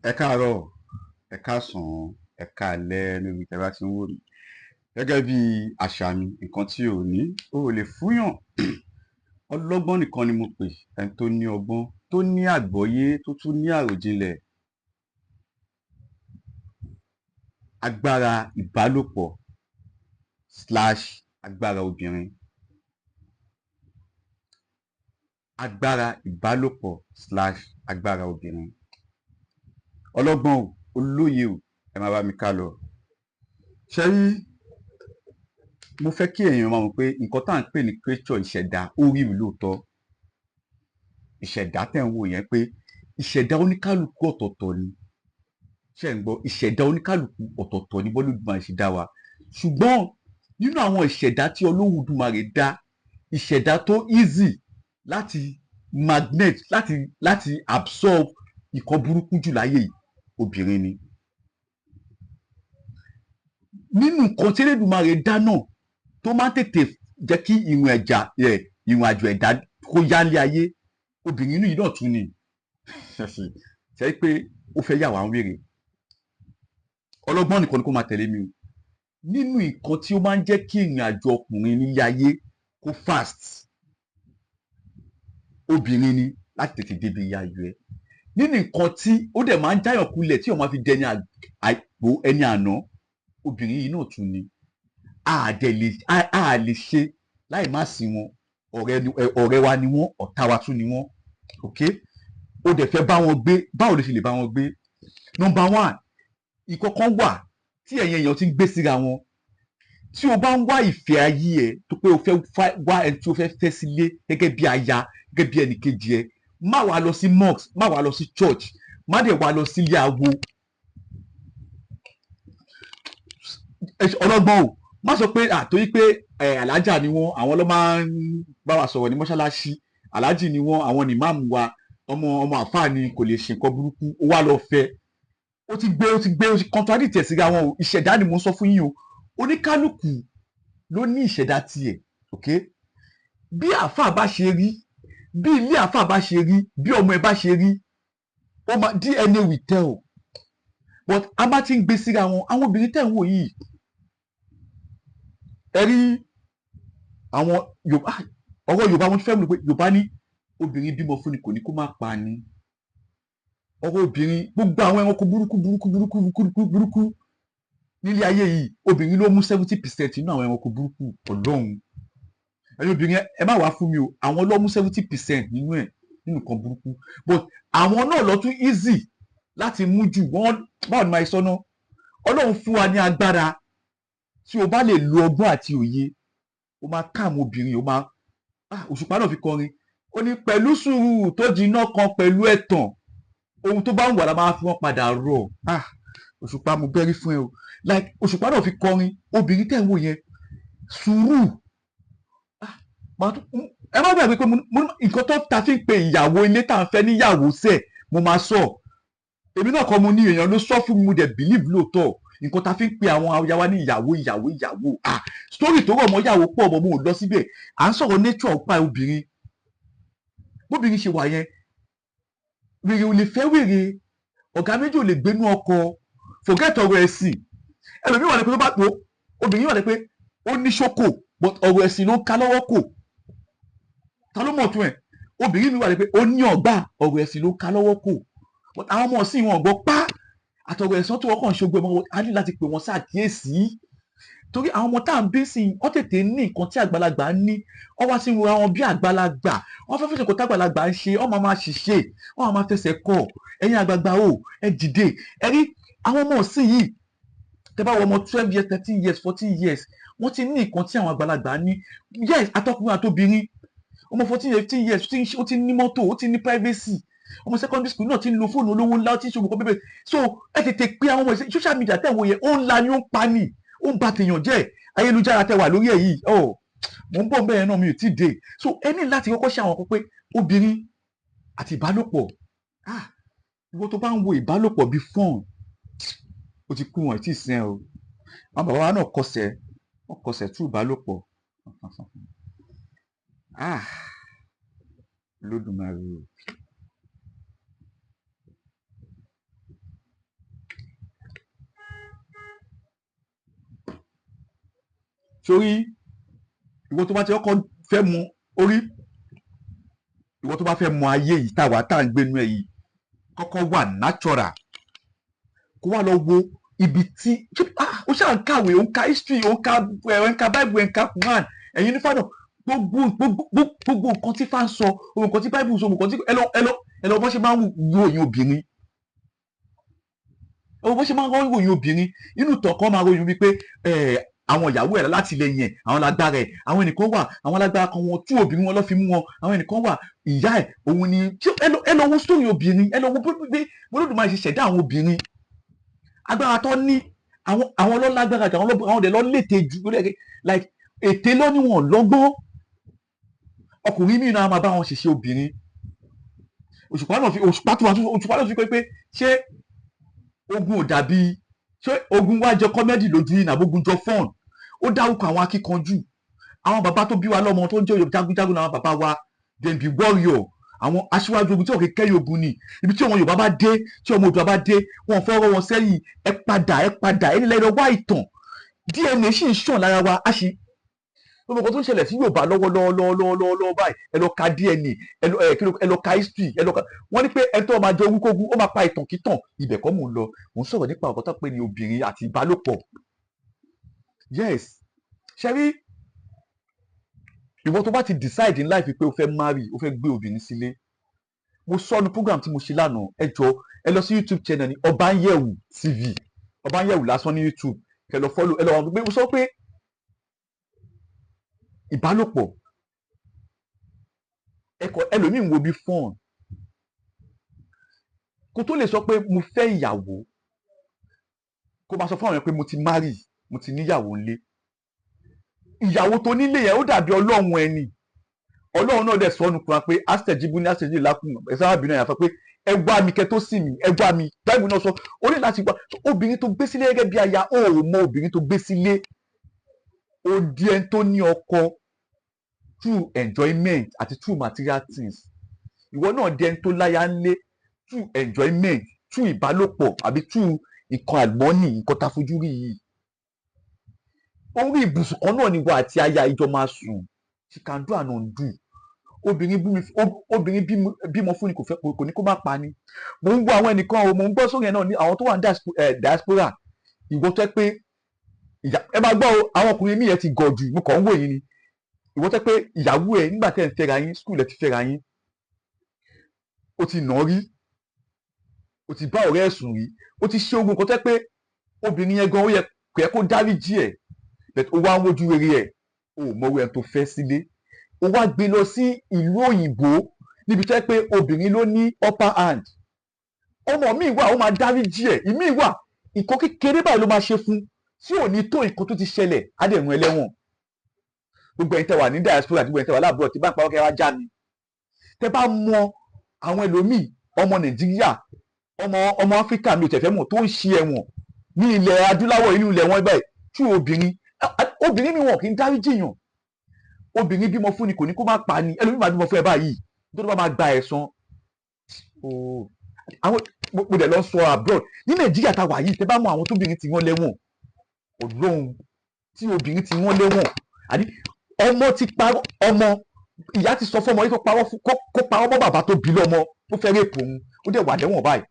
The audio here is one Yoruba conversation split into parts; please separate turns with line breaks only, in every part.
Ẹ káàárọ̀, ẹ káàsán, ẹ káalẹ́ níbi tí ẹ bá ti ń wò mí. Gẹ́gẹ́ bí àṣà mi, nǹkan tí ò ní, o ò lè fúnyàn. Ọlọ́gbọ́n nìkan ni mo pè, ẹni tó ní ọgbọ́n, tó ní àgbọ́yé, tó tún ní àròjinlẹ̀. Agbára ìbálòpọ̀ slash agbára obìnrin. Agbára ìbálòpọ̀ slash agbára obìnrin. Ọlọ́gbọ́n o, olóye o, ẹ máa bá mi ká lọ. Ṣé rí, mo fẹ́ kí èèyàn máa mọ̀ pé nǹkan tá à ń pè ní creature ìṣẹ̀dá ó rí mi lóòótọ́. Ìṣẹ̀dá tẹ̀ ń wò yẹn pé ìṣẹ̀dá oníkálukú ọ̀tọ̀ọ̀tọ̀ ni. Ṣé ń gbọ́? Ìṣẹ̀dá oníkálukú ọ̀tọ̀ọ̀tọ̀ ni bọ́lódùmarè ṣe dá wa. Ṣùgbọ́n nínú àwọn ìṣẹ̀dá tí Olódùmarè dá, ìṣẹ̀dá tó easy láti magnet láti absorb nǹkan burúkú jù láyé yìí, obìnrin ni. Nínú nǹkan tí Elédùmarè dá náà tó máa ń tètè jẹ́ kí ìrìn àjò ẹ̀dá kó yálé ayé, obìnrin inú yìí náà tún ni. Ṣé pé ó fẹ́ yà wá ń wèrè? Ọlọ́gbọ́n nìkan ni kó máa tẹ̀lé mi o. Nínú nǹkan tí ó máa ń jẹ́ kí ìrìn àjò ọkùnrin nílé ayé kó fast, obìnrin ni láti tètè débi ìyá ayọ̀ ẹ̀. Nínú nǹkan tí ó dẹ̀ máa ń jáyàn kulẹ̀ tí ó máa fi dẹni àgbo ẹni àná, obìnrin yìí náà tún ni. A lè ṣe láì má sí wọn. Ọ̀rẹ́ wa ni wọ́n, ọ̀tá wa tún ni wọ́n. Okay? O dẹ̀ fẹ́ bá wọn gbé, báwo ló ṣe lè bá wọn gbé? Number one, ìkọ̀kan wà tí ẹ̀yin èèyàn ti ń gbé síra wọn. Tí o bá ń wá ìfẹ́ ayé ẹ tó pé o fẹ́ wá ẹni tí o fẹ́ fẹ́ sílé gẹ́gẹ́ bí aya, gẹ́gẹ́ bí ẹnì kejì ẹ, má wàá lọ sí mosque, má wàá lọ sí church, má dẹ̀ wàá lọ sílé awo. Ọlọ́gbọ́n o, má sọ pé àtòyí pé alájà ni wọ́n, àwọn ló máa ń bá wa sọ̀rọ̀ ní mọ́ṣáláṣí, aláàjì ni wọ́n, àwọn ni máàmù wa, ọmọ àfáà ni kò lè ṣe nǹkan burúkú, ó wá lọ fẹ́. Ó ti contradict ẹ̀ síra wọn o. Ìṣẹ̀dá ni mo ń sọ fún yín o. Oníkálùkù ló ní ìṣẹ̀dá tiẹ̀. Okay? Bí àfáà bá ṣe rí, bí ilé àfáà bá ṣe rí, bí ọmọ ẹ bá ṣe rí, DNA will tell. But a bá ti ń gbé síra wọn, àwọn obìnrin tẹ̀ ń wò yìí, ẹ rí àwọn ọ̀rọ̀ Yorùbá wọn fẹ́ mi pé Yorùbá ní obìnrin bímọ fún ni kò ní kó má pa ni. Ọ̀rọ̀ obìnrin, gbogbo àwọn ẹranko burúkú nílé ayé yìí, obìnrin ló mú 70% nínú àwọn ẹranko burúkú. Ọlọ́run, ẹ̀yin obìnrin ẹ má wá fún mi o, àwọn ló mú 70% nínú ẹ̀, nínú nǹkan burúkú. But àwọn náà lọ tún easy láti mú jù wọ́n. Báwo ni máa sọ náà? Ọlọ́run fún wa ní agbára. Tí o bá lè lo ọgbọ́n àti òye, o máa ká àwọn obìnrin, o máa Òṣùpá náà fi kọrin, ó ní pẹ̀lú sùúrù tó jiná kan pẹ̀lú ẹ̀tàn, ohun tó bá ń wà la máa fi wọ́n padà rọ̀. Òṣùpá mo bẹ́rí fún ẹ o. Like Òṣùpá náà fi kọrin, obìnrin tẹ̀ ń wò yẹn, sùúrù. Ẹ má gbàgbé pé nǹkan tó ta fi ń pe ìyàwó ilé tá à ń fẹ́ níyàwó sẹ̀, mo máa sọ. Èmi náà kọ́ mo ní, èèyàn ló sọ fún mi, mo dẹ̀ believe lóòótọ́. Nǹkan ta fi ń pe àwọn aya wa ní ìyàwó. Story tó rọ̀ mọ́ ìyàwó pọ̀ ọmọ mo ò lọ síbẹ̀. À ń sọ̀rọ̀ nature ọ̀pá obìnrin. Bóbìnrin ṣe wà yẹn, wèrè ò lè fẹ́ wèrè, ọ̀gá méjì ò lè gbénú ọkọ, forget ọ̀rọ̀ ẹ̀sìn. Ẹlòmíì wà ní pé tó bá tó, obìnrin wà ní pé ó ní ṣókò but ọ̀rọ̀ ẹ̀sìn ló ń ká lọ́wọ́ kò. Ta ló mọ̀ tún ẹ̀? Obìnrin mi wà ní pé ó ní ọ̀gbà, ọ̀rọ̀ ẹ̀sìn ló ń ká lọ́wọ́ kò. But àwọn ọmọ ọ̀sìn wọn gbọ́ pa àtọ̀rọ̀ ẹ̀sìn tó wọ́n kàn ṣogbó ọmọ, a ní láti pè wọ́n ṣàkíyèsí. Torí àwọn ọmọ tá à ń bí sí wọ́n tètè ní nǹkan tí àgbàlagbà ní, wọ́n wá sí wura wọn bí àgbàlagbà, wọ́n fẹ́ nǹkan tí àgbàlagbà ń ṣe, wọ́n máa ṣiṣẹ́, wọ́n máa fẹsẹ̀ kọ̀. Ẹ̀yin àgbààgbà o, ẹ dìde. Ẹ rí àwọn ọmọ ọ̀sìn yìí, tẹ́ bá wọ ọmọ 12 years, 13 years, 14 years, wọ́n ti ní nǹkan tí àwọn àgbàlagbà ní. Yes, atọ́kùnrin àtobìnrin, ọmọ 14 years, 15 years, ó ti ní mọ́tò, ó ti ní privacy. Ọmọ secondary school náà ti ń lo fóònù olówó ńlá, ó ti ń ṣe ògùnkọ́ bẹ́ẹ̀. So ẹ tètè pé àwọn ọmọ ìṣe social media tẹ̀ wọ yẹn, ó ń la ni ó ń pa ni, ó ń ba tèèyàn jẹ́. Ayélujára tẹ wà lórí ẹ̀ yìí, mò ń bọ̀ bẹ́ẹ̀ náà mi ò tí ì dé. So ẹ ní láti kọ́kọ́ ṣe àwọn kan pé obìnrin àti ìbálòpọ̀, ìwọ tó bá ń wo ìbálòpọ̀ bíi fọ́ọ̀n, ó ti kú wọn tí ì sẹ́n o. Àwọn bàbá wa náà kọsẹ̀ tú ìbálòpọ̀. Olódùmarè o. sórí ìwọ tó bá ti kọ́kọ́ fẹ́ mọ orí ìwọ tó bá fẹ́ mọ ayé yìí táwa tá à ń gbénu ẹ̀ yìí kọ́kọ́ wà natural kó wá lọ wo ibi tí ó ṣáà ń kàwé ó ń ka history ó ń ka bible ó ń ka Quran ẹ̀yin ní fàdọ̀ gbogbo nǹkan tí fà ń sọ gbogbo nǹkan tí bible sọ gbogbo nǹkan tí ẹ lọ bọ́ ṣe máa ń ròyìn obìnrin bó ṣe máa ń ròyìn obìnrin inú ìtàn kan máa ròyìn wípé àwọn ìyàwó ẹ̀ láti ilẹ̀ yẹn àwọn lágbára ẹ̀ àwọn ẹnìkan wà àwọn lágbára kan wọn tú obìnrin wọn lọ́ fi mú wọn àwọn ẹnìkan wà ìyá ẹ̀ òun ni ẹ lọ wo sórí obìnrin ẹ lọ wo bí Olódùmarè ṣe ṣẹ̀dá àwọn obìnrin agbára tó ní àwọn ọlọ́lágbára jù àwọn ọdẹ lọ lété ju like ète lọ́níwọ̀n lọ́gbọ́n ọkùnrin mìíràn á máa bá wọn ṣiṣẹ́ obìnrin òṣùpá ló fi pé ṣé ogun ò dàbí ṣé ogun wá jọ kọ́mẹ́dì lójú yìí nàbógun jọ fọ́ọ̀n ó dárúkọ àwọn akíkanjú àwọn bàbá tó bí wa lọ́mọ tó ń jẹ́ jagunjagun àwọn bàbá wa dem be warrior àwọn aṣíwájú ogun tí ò kékeré ogun ni ibi tí ọmọ Yorùbá bá dé tí ọmọ Oòduà bá dé wọn fẹ́ rọ́ wọn sẹ́yìn ẹ padà ẹni lẹ́yìn wá ìtàn DNA sì ń ṣàn lára wa a sì gbogbo nǹkan tó ń ṣẹlẹ̀ sí Yorùbá lọ́wọ́lọ́wọ́ báyìí ẹ lọ ka DNA ẹ lọ ka history wọ́n ní pé ẹni tó máa jẹ ogún kógún ó máa pa ìtàn kítàn ibẹ̀ kọ́ mò ń lọ mò ń sọ̀rọ̀ nípa ọ̀pọ̀ tó pé ní obìnrin àti ìbálòpọ̀ yes ṣe rí ìwọ tó bá ti decide in life pé o fẹ́ marry o fẹ́ gbé obìnrin sílé mo sọ ní program tí mo ṣe lánàá ẹ jọ ẹ lọ sí YouTube channel ní Ọbányẹ̀wò TV Ọbányẹ̀wò lásán ní YouTube kẹ lọ follow ẹ lọ wọn pé mo sọ pé ìbálòpọ̀ ẹkọ ẹlòmíì ń wo bí fọ́ọ̀n kó tó lè sọ pé mo fẹ́ ìyàwó kó máa sọ fún àwọn yẹn pé mo ti marry mo ti níyàwó ńlé ìyàwó tó nílé yẹn ó dàbí ọlọ́run ẹni ọlọ́run náà dẹ̀ sọ́nu kúra pé astẹ̀jìbú ní astẹ̀jì lákùn ẹ̀sán àbínú ẹ̀yà fẹ́ pé ẹ wá mi kẹ tó sì mí ẹ wá mi báyìí náà sọ ó ní láti wá obìnrin tó gbé sílé gẹ́gẹ́ bí aya ó mọ obìnrin tó gbé sílé ó di ẹni tó ní ọkọ through enjoyment àti through material things ìwọ náà di ẹni tó láya ńlé through enjoyment through ìbálòpọ̀ àbí through nǹkan àlùmọ́nì nǹkan tá a fojú rí yìí orí ibùsùn kan náà ni wà àti aya ìjọ máa sùn she can do and undo obìnrin bímọ fún ni kò ní kó má pa ni mò ń gbọ́ àwọn ẹnìkan o mò ń gbọ́ sórí ẹ̀ náà ní àwọn tó wà ní diaspora ìwọ tó pé ẹ máa gbọ́ o àwọn ọkùnrin míì yẹn ti gọ̀ jù mo kàn ń wò yín ni ìwọ tó pé ìyàwó ẹ nígbà tẹ́ ẹ̀ ń fẹ́ra yín skul ẹ̀ ti fẹ́ra yín o ti nà rí o ti bá ọ̀rẹ́ ẹ̀ sùn rí o ti ṣe ogun kan tó pé obìnrin yẹn gan ó yẹ kó dáríjì ẹ̀ but ó wá ń wojú rere ẹ̀ o ò mọ ẹni tó fẹ́ sílé ó wá gbé lọ sí ìlú òyìnbó níbi tó pé obìnrin ló ní upper hand ọmọ mi wà ó máa dáríjì ẹ̀ ìmí wà nǹkan kékeré báyìí ló máa ṣe fún tí ò ní tó nǹkan tó ti ṣẹlẹ̀ á dẹ̀ rún ẹlẹ́wọ̀n gbogbo ẹ̀yin tẹ́ wà ní diaspora gbogbo ẹ̀yin tẹ́ wà láàbúrò tí bá ń pa ọkẹ́ wá já mi tẹ́ bá mọ àwọn ẹlòmíì ọmọ Nàìjíríà ọmọ Áfíríkà mi ò tẹ̀fẹ́ mọ̀ tó ń ṣe ẹ̀wọ̀n ní ilẹ̀ adúláwọ̀ inú ilẹ̀ wọn báyìí tú obìnrin mi wọn kì í dáríjì yàn obìnrin bímọ fún ni kò ní kó má pa ni ẹlòmíì máa bímọ fún ẹ báyìí tó tó bá máa gba ẹ̀san àwọn mo dẹ̀ lọ sọ abroad ní Nàìjíríà tá a wà yìí tẹ́ bá mọ àwọn tóbìnrin tí wọ́n lẹ́wọ̀n Ọlọ́run tí obìnrin tí wọ́n lẹ́wọ̀n àní ọmọ ti parọ́ ọmọ ìyá ti sọ fọmọ yìí kó parọ́ mọ́ bàbá tó bí lọ́mọ ó fẹ́ rèpò òun ó dẹ̀ wà lẹ́wọ̀n báyìí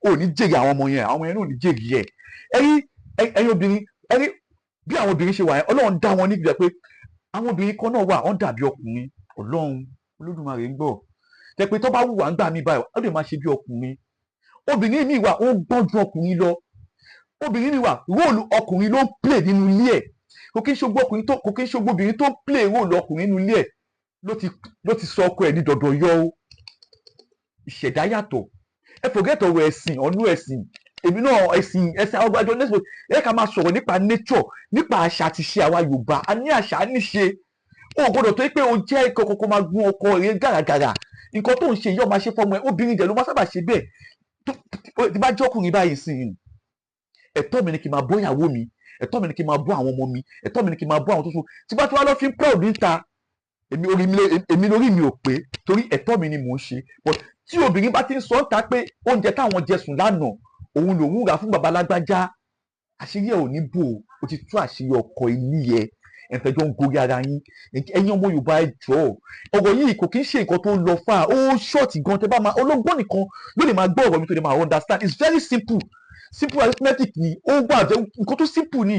ó ní jèrè àwọn ọmọ yẹn náà ò ní jèrè ẹ̀ ẹ̀yin obìnrin ẹ̀rí bí àwọn obìnrin ṣe wà yẹn Ọlọ́run dá wọn níbi pé àwọn obìnrin kan náà wà wọ́n dàbí ọkùnrin Ọlọ́run Olódùmarè ń gbọ́ jẹ́ pé tó bá wùwà ń gbà mí báyìí ó lè máa ṣe bí ọkùnrin obìnrin mi wà ó gbọ́n ju ọkùnrin lọ obìnrin mi wà róòlù ọkùnrin ló ń play nínú ilé ẹ̀ kò kí n ṣogbó obìnrin tó ń play róòlù ọkùnrin nínú ilé ẹ̀ ló ti sọ ọkọ ẹ̀ ní dọ̀dọ̀ yọ ó ìṣẹ̀dá yàtọ̀ ẹ forget ọ̀rọ̀ ẹ̀sìn ọ̀nú ẹ̀sìn èmi náà ẹ̀sìn àwọn ọgbàjọ lẹ́sìn ẹ ká máa sọ̀rọ̀ nípa nature nípa àṣà àti ṣe àwa Yorùbá a ní àṣà níṣe o gbọ́dọ̀ tó pé o jẹ́ kọ̀kọ̀kọ̀ máa gún ọkọ rẹ̀ gàràgàrà nǹkan tó ń ṣe yóò máa ṣe fọmọ ẹ obìnrin dẹ̀ ló máa sábà ṣe bẹ́ẹ̀ tí bá jọ́kùnrin báyìí sí i ẹ̀tọ́ mi ni kí n máa bọ́ ìyàwó mi ẹ̀tọ́ mi ni kí n máa bọ́ àwọn ọmọ mi ẹ̀tọ́ mi ni kí n máa bọ́ àwọn tó so tí bá tí wàá lọ fi ń proud níta èmi lórí mi ò pé torí ẹ̀tọ́ mi ni mò ń ṣe but tí obìnrin bá ti ń sọ ń ta pé oúnjẹ táwọn jẹ sùn lánàá òun lòun rà fún baba lágbájá àṣírí ẹ̀ ò ní bò ó ti tú àṣírí ọkọ ilé ẹ̀ ẹ̀ ń fẹjọ́ ń gorí ara yín ẹ̀yin ọmọ Yorùbá ẹ jọ̀ọ́ ọ̀rọ̀ yìí kò kí ń ṣe nǹkan tó ń lọ fà ó ṣọ́ọ̀tì gan tẹ́ bá máa ọlọ́gbọ́n nìkan ló lè máa gbọ́ ọ̀rọ̀ mi tó lè máa understand it's very simple simple arithmetic ni ó wà nǹkan tó simple ni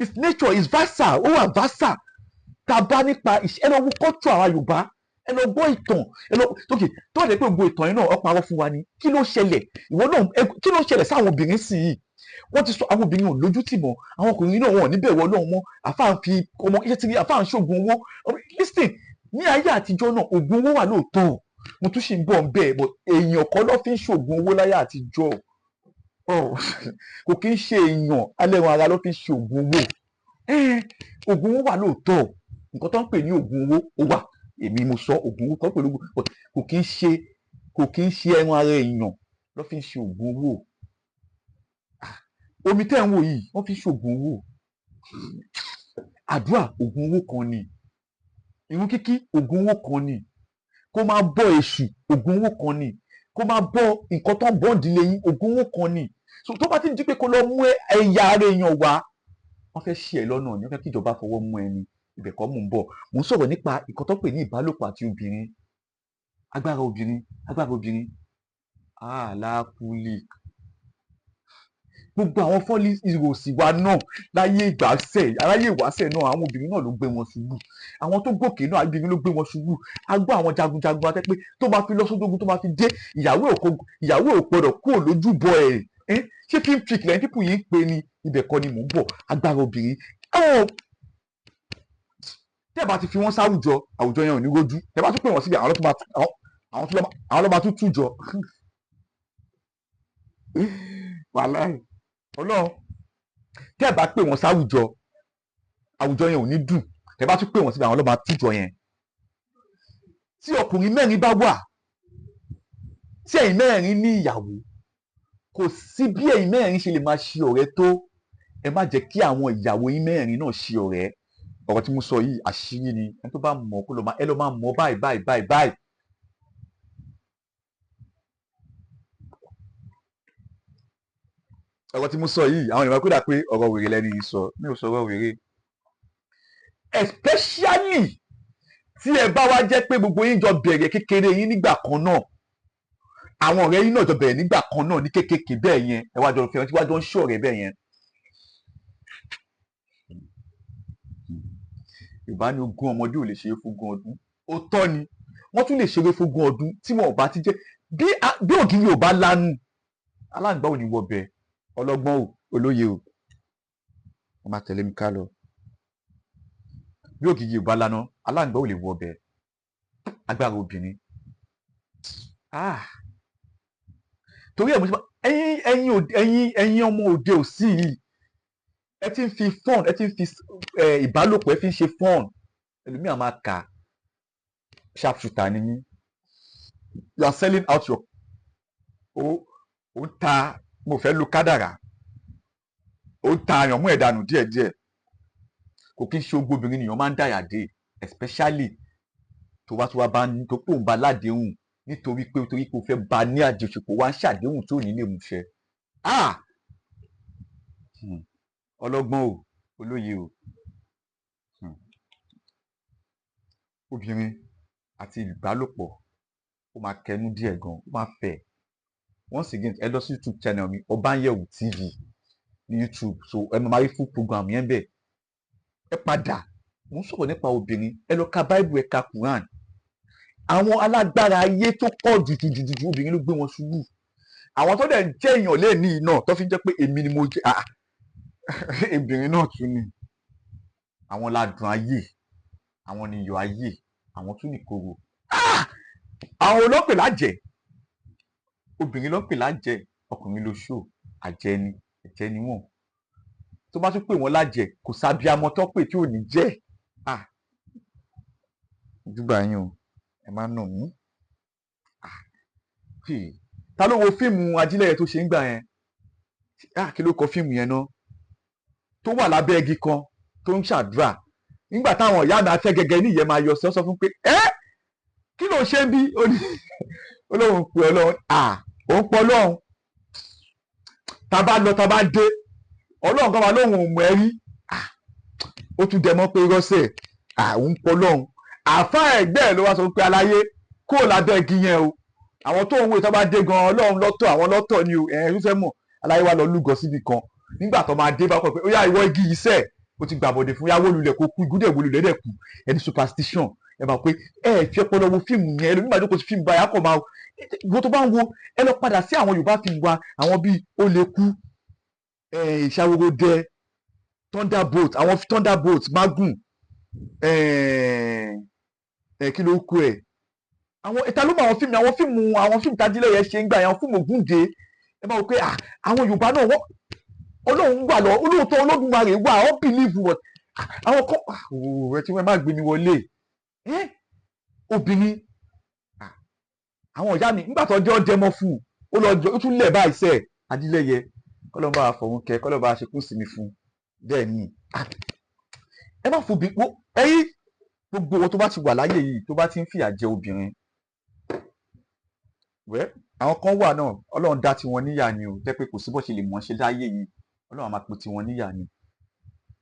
it's nature it's versa ó wà versa tá a bá nípa ẹ lọ wo culture àwa Yorùbá ẹ lọ gbọ́ ìtàn ẹ lọ tókè tó wà lẹ́ pé gbogbo ìtàn yẹn náà ó parọ́ fún wa ni kí ló ṣẹlẹ̀ ìwọ náà kí ló ṣẹlẹ̀ sáwọn obìnrin sì yìí wọ́n ti sọ àwọn obìnrin ò lójú tì mọ́ àwọn ọkùnrin náà wọn ò ní bẹ̀rù Ọlọ́run mọ́ àfáà ń fi ọmọ iṣẹ́ tí àfáà ń ṣoògùn owó listen ní ayé àtijọ́ náà oògùn owó wà lóòótọ́ mo tún ṣì ń bọ̀ ń bẹ́ẹ̀ but èèyàn kọ́ ló fi ń ṣoògùn owó láyé àtijọ́ kò kí ń ṣe èèyàn alẹ́run ara ló fi ń ṣe oògùn owó oògùn owó wà lóòótọ́ nǹkan tó ń pè ní oògùn owó ó wà èmi mo sọ oògùn owó kan pẹ̀lú kò kí ń ṣe ẹran ara èèyàn ló fi ń ṣe oògùn owó omi tẹ́ ń wò yìí wọ́n fi ń ṣe oògùn owó àdúrà oògùn owó kan ni ìrun kíkí oògùn owó kan ni kó máa bọ́ èṣù oògùn owó kan ni kó máa bọ́ nǹkan tó ń bọ́ ìdílé yín oògùn owó kan ni so tó bá ti di pé kó lọ mú ẹ̀yà ara èèyàn wá wọ́n fẹ́ ṣí ẹ lọ́nà ni wọ́n fẹ́ kí ìjọba fọwọ́ mú ẹni ibẹ̀ kọ́ mò ń bọ̀ mò ń sọ̀rọ̀ nípa nǹkan tó pè ní ìbálòpọ̀ àti obìnrin agbára obìnrin aláàkúlì gbogbo àwọn fọ́lì ìròsì wa náà láyé ìwáṣẹ̀ náà àwọn obìnrin náà ló gbé wọn ṣubú àwọn tó gòkè náà obìnrin ló gbé wọn ṣubú a gbọ́ àwọn jagunjagun atẹ́ pé tó bá fi lọ sódógun tó bá fi dé ìyàwó ò gbọdọ̀ kúrò lójúbọ ẹ̀ ṣé film trick lẹ́yìn pípù yìí ń pe ni ibẹ̀ kọ́ ni mò ń bọ̀ agbára obìnrin tẹ́ bá ti fi wọ́n sáwùjọ àwùjọ yẹn ò ní rójú tẹ́ bá tún pè wọ́n síbi àwọn lọ́ba tún tújọ wàláì Ọlọ́run tẹ́ bá pè wọ́n sáwùjọ àwùjọ yẹn ò ní dùn tẹ́ bá tún pè wọ́n síbi àwọn lọ́ba tújọ yẹn tí ọkùnrin mẹ́rin bá wà tí ẹ̀yin mẹ́rin ní ìyàwó kò sí bí ẹ̀yin mẹ́rin ṣe lè máa ṣe ọ̀rẹ́ tó ẹ má jẹ́ kí àwọn ìyàwó yín mẹ́rin náà ṣe ọ̀rẹ́ ọ̀rọ̀ tí mo sọ yìí àṣírí ni ẹni tó bá mọ̀ kó ẹ lọ máa mọ̀ báyìí. ọ̀rọ̀ tí mo sọ yìí àwọn èèyàn kódà pé ọ̀rọ̀ wèrè lẹ́ni yìí sọ mi ò sọ̀rọ̀ wèrè especially tí ẹ bá wá jẹ́ pé gbogbo yín jọ bẹ̀rẹ̀ kékeré yín nígbà kan náà àwọn ọ̀rẹ́ yín náà jọ bẹ̀rẹ̀ nígbà kan náà ní kékèké bẹ́ẹ̀ yẹn ẹ wá jọ fẹ́ràn tí wá jọ ń ṣe ọ̀rẹ́ bẹ́ẹ̀ yẹn. Yorùbá ní ogún ọmọdé ò lè ṣeré fógún ọdún ó tọ́ ni wọ́n tún lè ṣeré fógún ọdún tí wọn ò bá ti jẹ́ bí ògiri ò bá lanu aláǹgbá ò ní wọbẹ̀ ọlọ́gbọ́n ò olóye ò wọ́n máa tẹ̀lé mi ká lọ bí ògiri ò bá lanu aláǹgbá ò lè wọbẹ̀ agbára obìnrin torí ẹ̀ mo ṣe ẹ̀yin ọmọ òde òsì yìí ẹ ti ń fi fọ́ọ̀n ẹ ti ń fi ìbálòpọ̀ ẹ fi ń ṣe fọ́ọ̀n ẹlòmíà máa kà sharp shooter ni mí you are selling out your ó ń ta mo fẹ́ lo kádàrà ó ń ta àyànmú ẹ̀dànù díẹ̀díẹ̀ kò kí ń ṣe ogún obìnrin nìyẹn máa ń dàyà dé especially tó wá bá ní tó pò ń ba ládéhùn nítorí pé o fẹ́ ba ní àjọṣepọ̀ wá ń ṣàdéhùn tó ní lè múṣẹ ọlọ́gbọ́n o olóye o obìnrin àti ìbálòpọ̀ ó máa kẹnu díẹ̀ gan ó máa fẹ̀ once again ẹ lọ sí YouTube channel mi Ọbányẹ̀wò TV ní YouTube so ẹ máa rí full program yẹn bẹ́ẹ̀ ẹ padà mo ń sọ̀rọ̀ nípa obìnrin ẹ lọ ka Bible ẹ ka Quran àwọn alágbára ayé tó pọ̀ jù obìnrin ló gbé wọn ṣubú àwọn tó dẹ̀ jẹ́ èèyàn lẹ́ẹ̀ni náà tó fi ń jẹ́ pé èmi ni mo jẹ́ obìnrin náà tún ni àwọn ládùn ayé àwọn níyọ̀ ayé àwọn tún nìkorò àwọn olópè lájẹ obìnrin ló pè lájẹ ọkùnrin ló ṣó àjẹni ẹ̀jẹ̀ ni wọ́n tó bá tún pè wọ́n lájẹ kò sábì amọ tó pè tí ò ní jẹ́ ojúbà yín o ẹ má nà mí ta ló wo fíìmù Ajílẹ̀yẹ tó ṣe ń gbà yẹn kí ló kọ fíìmù yẹn náà tó wà lábẹ́ igi kan tó ń ṣàdúrà nígbà táwọn ìyá mi afẹ́ gẹ́gẹ́ ní ìyẹn máa yọ sọ fún pé kí ló ṣe ń bí olóhùn pé ọlọ́run òun pọ̀ ọlọ́run tá bá lọ tá bá dé ọlọ́run kan máa lóhùn òun ẹ̀ rí ó tún dẹmọ́ pé rọ́ṣẹ̀ àwọn pọlọ́hún àáfàá ẹgbẹ́ ẹ̀ ló wá sọ pé aláyé kó o lábẹ́ igi yẹn o àwọn tó ń wo ìtọ́ bá dé gan ọlọ́run lọ́tọ̀ àwọn lọ́tọ̀ ni o ẹ̀rín fẹ́ mọ̀ aláyé wa lọ lúgọ síbi kan nígbà tó máa dé bá pọ̀ pé ó yá ìwọ igi yìí sẹ̀ ó ti gbàbọ̀dẹ̀ fún yàwó lulẹ̀ kó kú ìgúdẹ̀ wo lulẹ̀ dẹ̀ kú ẹni superstition ẹ bá pé ẹ fi ọpọlọ wo fíìmù yẹn ẹlòmíì máa jókòó sí fíìmù báyà kọ̀ máa wo tó bá ń wo ẹ lọ padà sí àwọn Yorùbá fíìmù wa àwọn bíi ó lè kú ìṣàwòrò thunderbolt àwọn thunderbolt magun kí ló kú ẹ àwọn ìta ló mọ àwọn fíìmù Tájílẹ̀yẹ ṣe ń gbà yẹn àwọn fíìmù Ògúndé ẹ máa wò pé àwọn Yorùbá náà wọ́n Ọlọ́run wà lọ olóòótọ́ Olódùmarè wà ọ́ bìlíìfù wọ̀ àwọn kan ẹ tí wọ́n má gbé mi wọlé obìnrin àwọn ìyá mi nígbà tó jẹ́ ọjẹ́ mọ́ fún un ó tún lẹ̀ báyìí sẹ́ẹ̀ Adílẹ́yẹ kọ́lọ́mbà àfọ̀hún kẹ kọ́lọ́mbà àṣekún sí mi fún bẹ́ẹ̀ ni ẹ má fòbí ẹ̀yin gbogbo wọn tó bá ti wà láyé yìí tó bá ti ń fìyà jẹ obìnrin àwọn kan wà náà Ọlọ́run dá tiwọn níyà ni o jẹ́ pé kò sí bó ṣe lè mọ̀ ṣe láyé yìí Ọlọ́run máa pè tiwọn níyà ni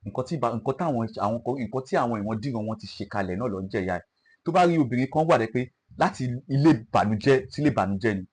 nǹkan tí àwọn ìwọ̀n dìran wọn ti ṣe kalẹ̀ náà ló ń jẹ̀yà ẹ̀ tó bá rí obìnrin kan wà dé pé láti ilé ìbànújẹ́ sílé ìbànújẹ́ ni